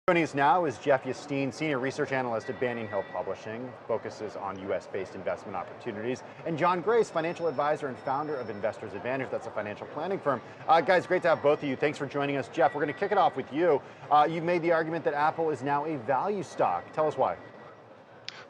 Joining us now is Jeff Yasteen, Senior Research Analyst at Banyan Hill Publishing, focuses on U.S.-based investment opportunities, and John Grace, Financial Advisor and founder of Investors Advantage. That's a financial planning firm. Guys, great to have both of you. Thanks for joining us. Jeff, we're going to kick it off with you. You've made the argument that Apple is now a value stock. Tell us why.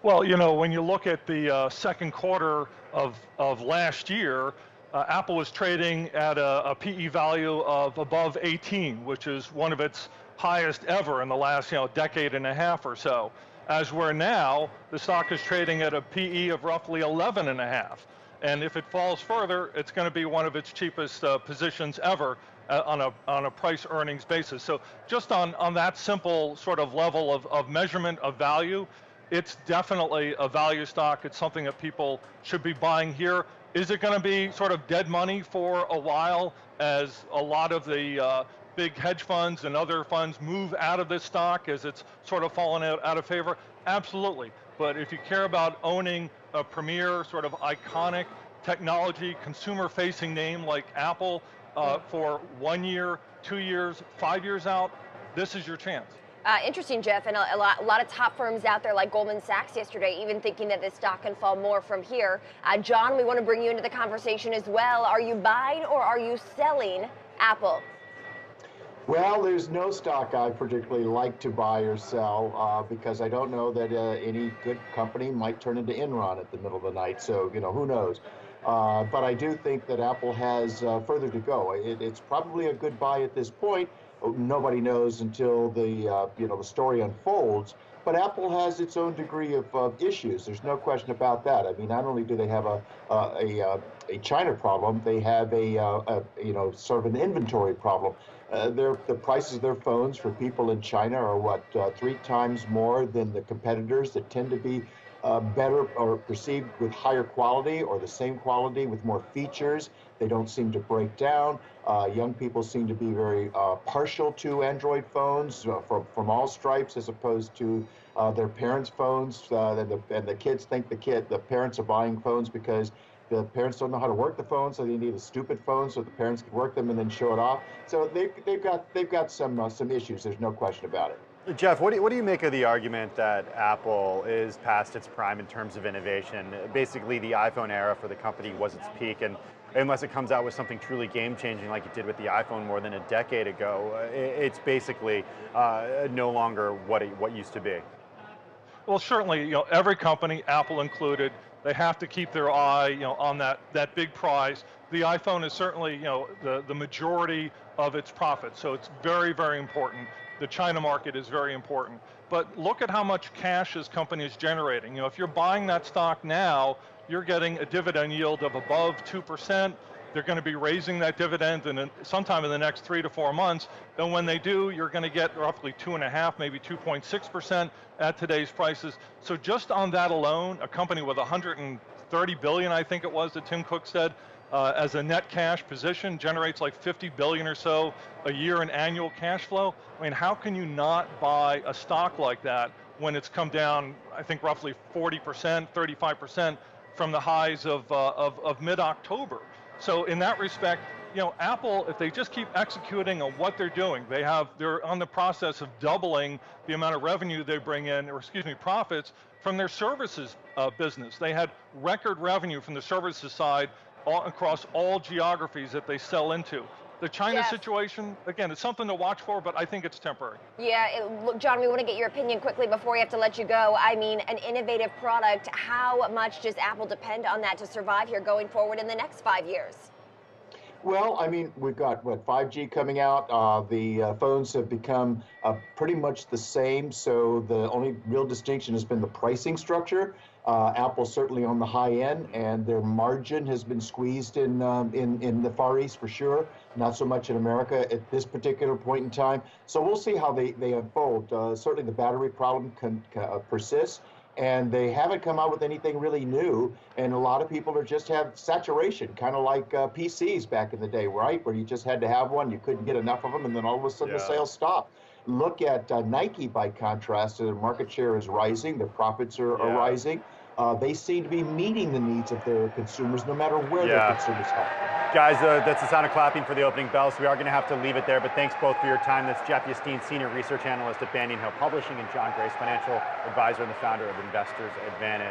Well, you know, when you look at the second quarter of last year, Apple was trading at a PE value of above 18, which is one of its highest ever in the last decade and a half or so. As we're now, the stock is trading at a PE of roughly 11 and a half. And if it falls further, it's going to be one of its cheapest positions ever on a price earnings basis. So just on that simple sort of level of measurement of value, it's definitely a value stock. It's something that people should be buying here. Is it going to be sort of dead money for a while as a lot of the big hedge funds and other funds move out of this stock as it's sort of fallen out of favor? Absolutely. But if you care about owning a premier sort of iconic technology, consumer-facing name like Apple for 1 year, 2 years, 5 years out, this is your chance. Interesting, Jeff, and a lot of top firms out there like Goldman Sachs yesterday even thinking that this stock can fall more from here. John, we want to bring you into the conversation as well. Are you buying or are you selling Apple? Well, there's no stock I particularly like to buy or sell because I don't know that any good company might turn into Enron at the middle of the night. So, who knows? But I do think that Apple has further to go. It's probably a good buy at this point. Nobody knows until the story unfolds. But Apple has its own degree of issues. There's no question about that. I mean, not only do they have a China problem, they have a sort of an inventory problem. The prices of their phones for people in China are 3 times more than the competitors that tend to be better or perceived with higher quality or the same quality with more features. They don't seem to break down. Young people seem to be very partial to Android phones from all stripes as opposed to their parents' phones. And the kids think the parents are buying phones because the parents don't know how to work the phone, so they need a stupid phone so the parents can work them and then show it off. So they've got some issues. There's no question about it. Jeff, what do you make of the argument that Apple is past its prime in terms of innovation? Basically, the iPhone era for the company was its peak, and unless it comes out with something truly game-changing like it did with the iPhone more than a decade ago, it's basically no longer what used to be. Well, certainly, every company, Apple included, they have to keep their eye, on that big prize. The iPhone is certainly, the majority of its profits, so it's very, very important. The China market is very important. But look at how much cash this company is generating. If you're buying that stock now, you're getting a dividend yield of above 2%. They're going to be raising that dividend sometime in the next 3 to 4 months. And when they do, you're going to get roughly 2.5%, maybe 2.6% at today's prices. So just on that alone, a company with 130 billion, I think it was that Tim Cook said, as a net cash position, generates like 50 billion or so a year in annual cash flow. I mean, how can you not buy a stock like that when it's come down, I think, roughly 40%, 35% from the highs of mid-October? So in that respect, Apple, if they just keep executing on what they're doing, they're on the process of doubling the amount of revenue they bring in, profits from their services business. They had record revenue from the services side across all geographies that they sell into. The China situation, again, it's something to watch for, but I think it's temporary. Yeah, look, John, we want to get your opinion quickly before we have to let you go. I mean, an innovative product, how much does Apple depend on that to survive here going forward in the next 5 years? Well, I mean, we've got, 5G coming out. The phones have become pretty much the same, so the only real distinction has been the pricing structure. Apple's certainly on the high end, and their margin has been squeezed in the Far East for sure, not so much in America at this particular point in time. So we'll see how they unfold. Certainly the battery problem persists. And they haven't come out with anything really new, and a lot of people just have saturation, kind of like PCs back in the day, right? Where you just had to have one, you couldn't get enough of them, and then all of a sudden the sales stopped. Look at Nike, by contrast. Their market share is rising, their profits are rising. They seem to be meeting the needs of their consumers, no matter where their consumers are. Guys, that's the sound of clapping for the opening bell, so we are going to have to leave it there, but thanks both for your time. That's Jeff Yasteen, Senior Research Analyst at Banyan Hill Publishing, and John Grace, Financial Advisor and the founder of Investors Advantage.